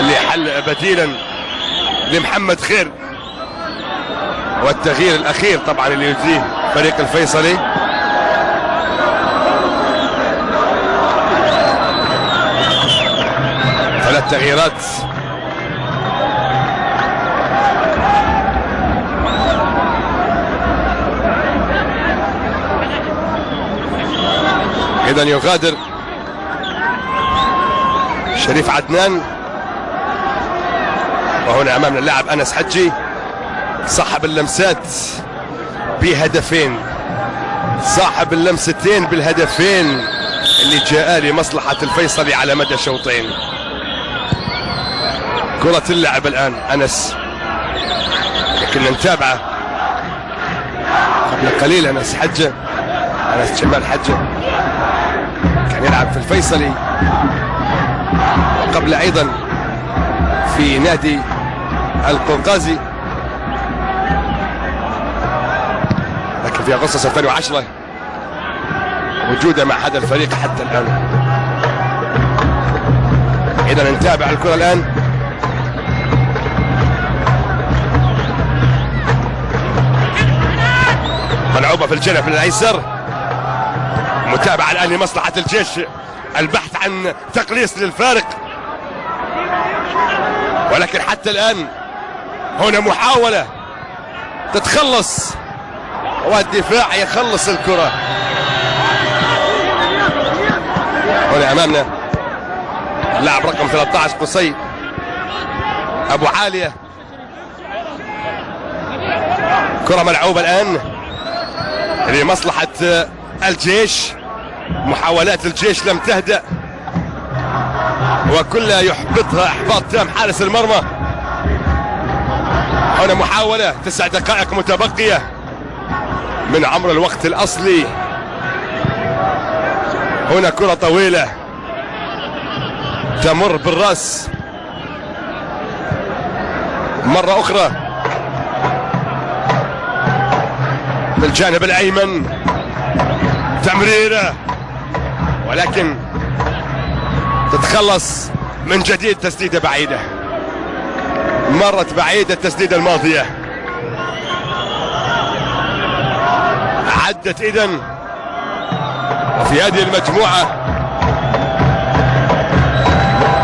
اللي حل بديلا لمحمد خير، والتغيير الاخير طبعا اللي يجريه فريق الفيصلي. ثلاث تغييرات. اذا يغادر شريف عدنان، وهنا امامنا اللاعب انس حجي صاحب اللمسات بهدفين، صاحب اللمستين بالهدفين اللي جاء لمصلحة الفيصلي على مدى شوطين. كرة اللعب الآن أنس، لكن نتابعه قبل قليل. أنس حجة، أنس جمال حجة كان يلعب في الفيصلي، وقبل أيضا في نادي القنقازي، لكن في أغسطس 2010 وجوده مع هذا الفريق حتى الآن. إذا نتابع الكرة الآن. ملعوبة في الجنب الأيسر، متابعة الآن لمصلحة الجيش، البحث عن تقليص للفارق، ولكن حتى الآن هنا محاولة تتخلص والدفاع يخلص الكرة. هنا أمامنا اللاعب رقم 13 قصي أبو عالية. كرة ملعوبة الآن لمصلحة الجيش، محاولات الجيش لم تهدأ وكلها يحبطها إحباط تام حارس المرمى. هنا محاولة 9 دقائق متبقية من عمر الوقت الأصلي. هنا كرة طويلة تمر بالرأس مرة أخرى بالجانب الأيمن، تمريرة ولكن تتخلص من جديد. تسديدة بعيدة، مرت بعيدة التسديدة الماضية، عدت إذن في هذه المجموعة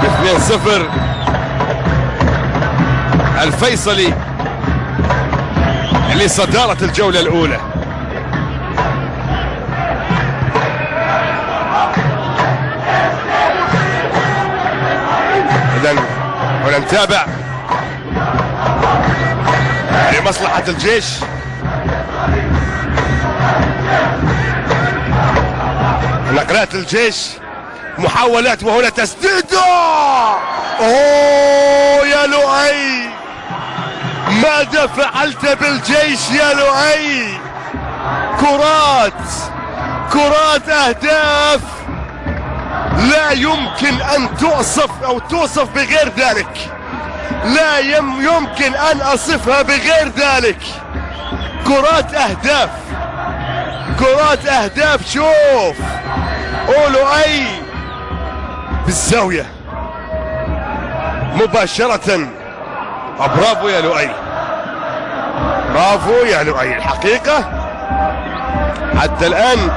ب2-0 الفيصلي لصدارة الجولة الأولى. إذن هنا نتابع لمصلحة الجيش. نقلات الجيش، محاولات، وهنا تسديده. اوه يا لؤي، ماذا فعلت بالجيش يا لؤي؟ كرات اهداف لا يمكن ان توصف او توصف بغير ذلك، لا يمكن ان اصفها بغير ذلك. كرات اهداف. شوف لؤي بالزاوية مباشرة. برافو يا لؤي، برافو يا لؤي. الحقيقة حتى الآن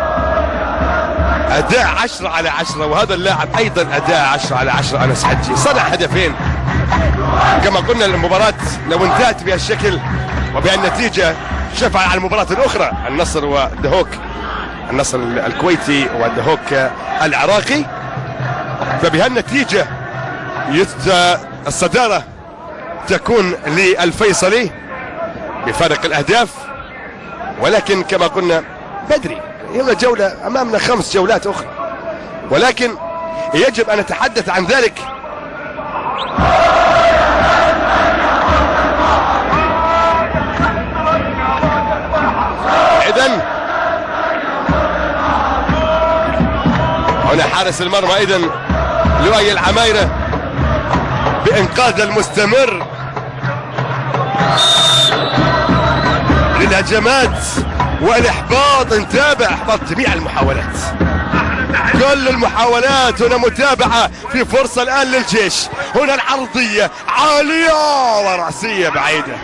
أداء 10/10، وهذا اللاعب أيضا أداء 10/10. أنس حجي صنع هدفين. كما قلنا المباراة لو انتهت بهالشكل وبهالنتيجة شفع على المباراة الأخرى، النصر ودهوك، النصر الكويتي ودهوك العراقي، فبهالنتيجة الصدارة تكون للفيصلي بفارق الأهداف. ولكن كما قلنا بدري، يلا جولة أمامنا 5 جولات أخرى، ولكن يجب أن نتحدث عن ذلك. إذن هنا حارس المرمى إذن لؤي العمايرة بإنقاذ المستمر للهجمات والإحباط. نتابع إحباط جميع المحاولات. كل المحاولات. هنا متابعة في فرصة الآن للجيش. هنا العرضية عالية ورأسية بعيدة،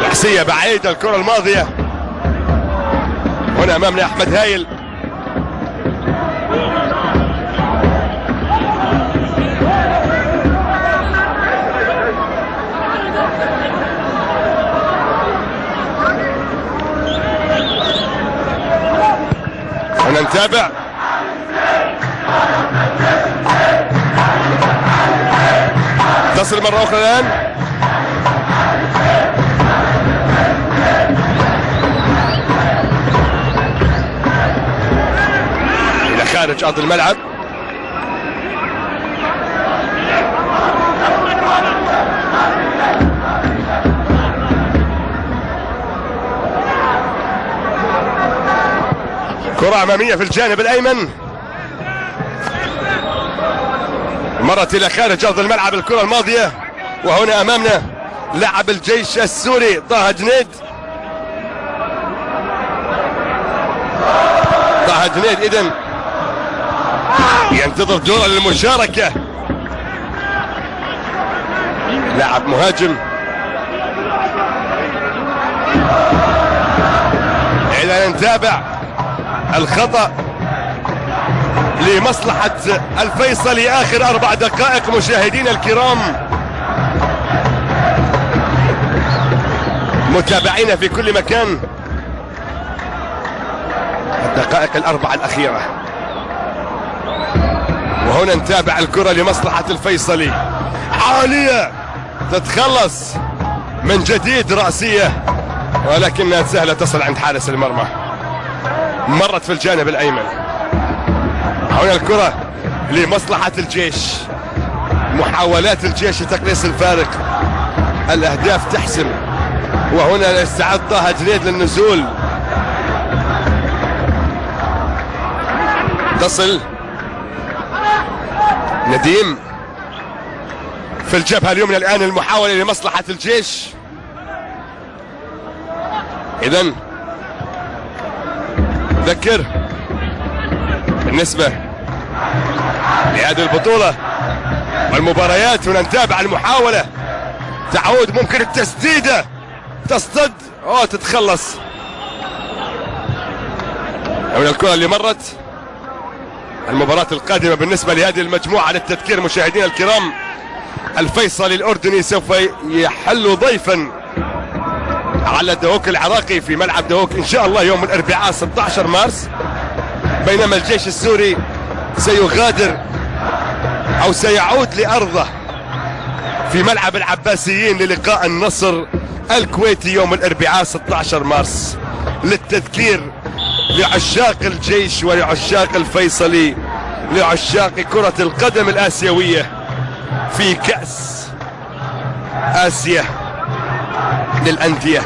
رأسية بعيدة. الكرة الماضية هنا أمامنا أحمد هايل. هنا نتابع تصل مرة أخرى الآن. إلى خارج أرض الملعب. كرة أمامية في الجانب الأيمن، مرت إلى خارج أرض الملعب الكرة الماضية. وهنا أمامنا لاعب الجيش السوري طه جنيد. طه جنيد إذن ينتظر دور للمشاركة، لاعب مهاجم. إذا نتابع الخطأ لمصلحة الفيصلي. آخر 4 دقائق مشاهدينا الكرام، متابعينا في كل مكان، الدقائق ال4 الأخيرة. وهنا نتابع الكرة لمصلحة الفيصلي عالية، تتخلص من جديد رأسية، ولكنها سهلة تصل عند حارس المرمى. مرت في الجانب الأيمن. هنا الكرة لمصلحة الجيش، محاولات الجيش لتقليص الفارق، الأهداف تحسم. وهنا استعد طه جنيد للنزول، تصل نديم في الجبهة اليمنى الآن. المحاولة لمصلحة الجيش. إذن ذكر بالنسبة لهذه البطولة والمباريات. هنا نتابع المحاولة، تعود، ممكن التسديدة، تصطد، تتخلص. من الكرة اللي مرت. المباراة القادمة بالنسبة لهذه المجموعة للتذكير مشاهدينا الكرام، الفيصلي الأردني سوف يحل ضيفا على دهوك العراقي في ملعب دهوك إن شاء الله يوم الأربعاء 16 مارس، بينما الجيش السوري سيغادر أو سيعود لأرضه في ملعب العباسيين للقاء النصر الكويتي يوم الأربعاء 16 مارس. للتذكير لعشاق الجيش ولعشاق الفيصلي، لعشاق كرة القدم الآسيوية في كأس آسيا للأندية.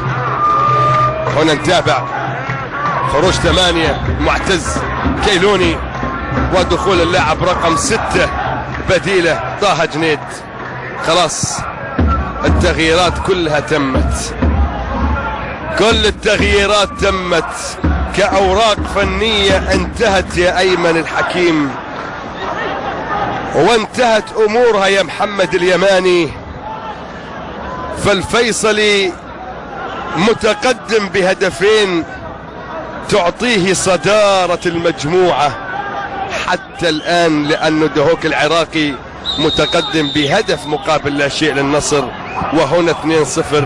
هنا نتابع خروج 8 معتز كيلوني ودخول اللاعب رقم 6 بديله طه جنيد. خلاص التغييرات كلها تمت، كل التغييرات تمت كأوراق فنية، انتهت يا أيمن الحكيم، وانتهت أمورها يا محمد اليماني. فالفيصلي متقدم بهدفين تعطيه صدارة المجموعة حتى الآن، لأن دهوك العراقي متقدم بهدف مقابل لا شيء للنصر. وهنا 2-0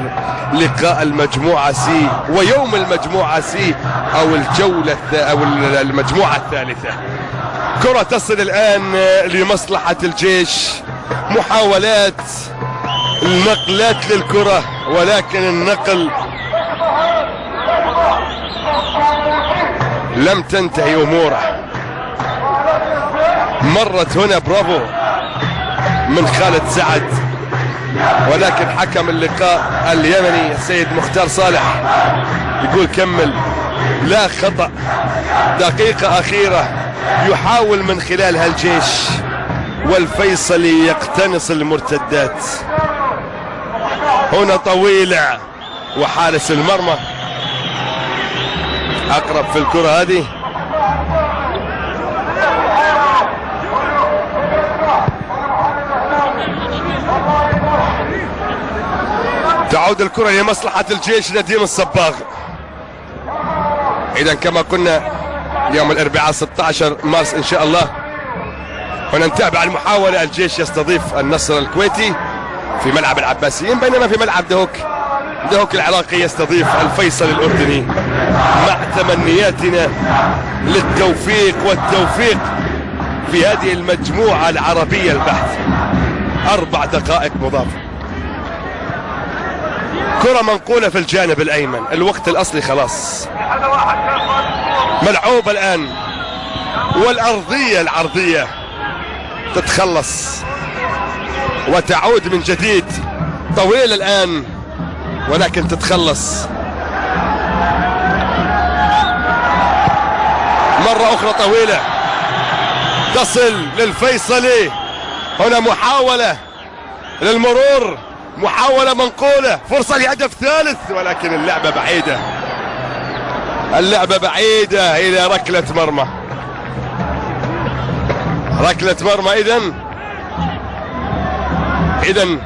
لقاء المجموعة سي ويوم المجموعة سي أو الجولة أو المجموعة الثالثة. كرة تصل الآن لمصلحة الجيش، محاولات النقلات للكرة، ولكن النقل لم تنتهي أموره. مرت هنا برافو من خالد سعد، ولكن حكم اللقاء اليمني السيد مختار صالح يقول كمل، لا خطأ. دقيقة أخيرة يحاول من خلالها الجيش والفيصلي يقتنص المرتدات. هنا طويلة وحارس المرمى أقرب في الكرة هذه، وتعود الكرة لمصلحة الجيش نديم الصباغ. إذا كما قلنا يوم الأربعاء 16 مارس إن شاء الله. هنا نتابع المحاولة. الجيش يستضيف النصر الكويتي في ملعب العباسيين، بينما في ملعب دهوك العراقي يستضيف الفيصل الأردني. مع تمنياتنا للتوفيق والتوفيق في هذه المجموعة العربية البحث. 4 دقائق مضافة. كرة منقولة في الجانب الأيمن، الوقت الأصلي خلاص ملعوب الآن، والأرضية العرضية تتخلص وتعود من جديد. طويلة الآن ولكن تتخلص مرة أخرى. طويلة تصل للفيصلي. هنا محاولة للمرور، محاولة منقولة، فرصة لهدف ثالث، ولكن اللعبة بعيدة. اللعبة بعيدة إلى ركلة مرمى. ركلة مرمى. إذن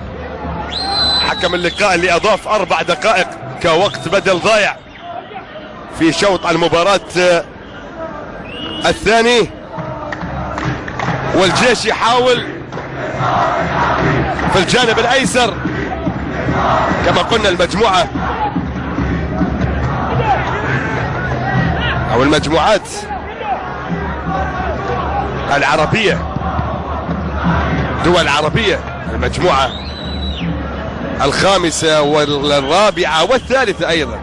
حكم اللقاء اللي أضاف 4 دقائق كوقت بدل ضايع في شوط المباراة الثاني. والجيش يحاول في الجانب الأيسر. كما قلنا المجموعة أو المجموعات العربية، دول عربية، المجموعة الخامسة والرابعة والثالثة أيضا.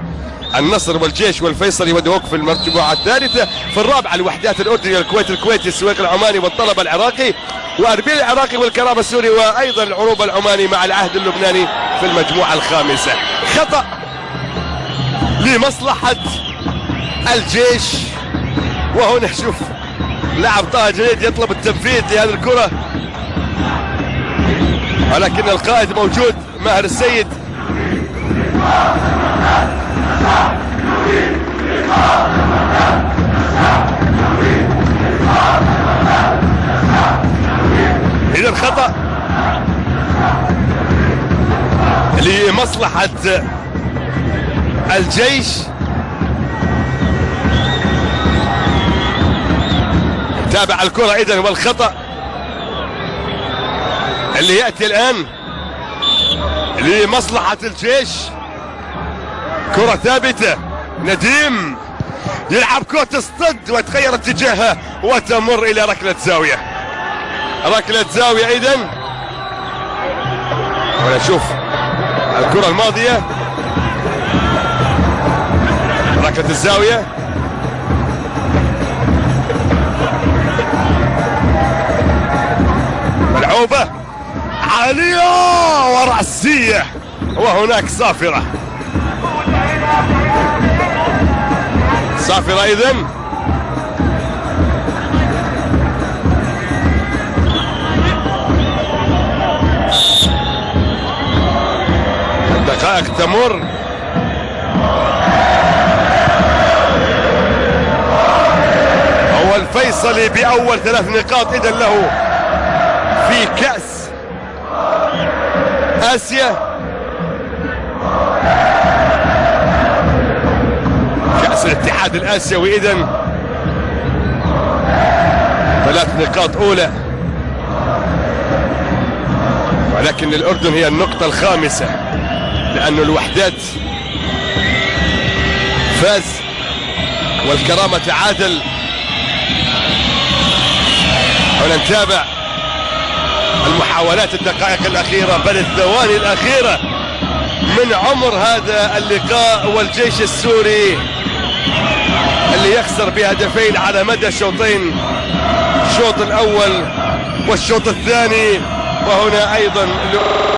النصر والجيش والفيصلي ودهوك في المجموعة الثالثة. في الرابعة الوحدات الأردني والكويت الكويتي السويق العماني والطلب العراقي وأربيل العراقي والكرامة السوري وأيضا العروبة العماني مع العهد اللبناني في المجموعة الخامسة. خطأ لمصلحة الجيش. وهنا شوف لاعب طه جريد يطلب التنفيذ لهذه الكرة، ولكن القائد موجود ماهر السيد. إذا خطأ لمصلحة الجيش. تابع الكرة إذن، والخطأ اللي يأتي الآن لمصلحة الجيش. كرة ثابتة، نديم يلعب كرة تصطد وتغير اتجاهها وتمر إلى ركلة زاوية. ركلة زاوية إذن. ونشوف الكرة الماضية، ركلة الزاوية. ملعوبة عالية ورأسية، وهناك صافرة. صافرة إذن. دقائق تمر. هو الفيصلي بأول 3 نقاط إذن له في كأس آسيا، كأس الاتحاد الآسيوي. إذن 3 نقاط أولى، ولكن للأردن هي النقطة الخامسة، لأن الوحدات فاز والكرامة تعادل. ونتابع المحاولات الدقائق الأخيرة بل الثواني الأخيرة من عمر هذا اللقاء، والجيش السوري اللي يخسر بهدفين على مدى شوطين، الشوط الأول والشوط الثاني. وهنا أيضا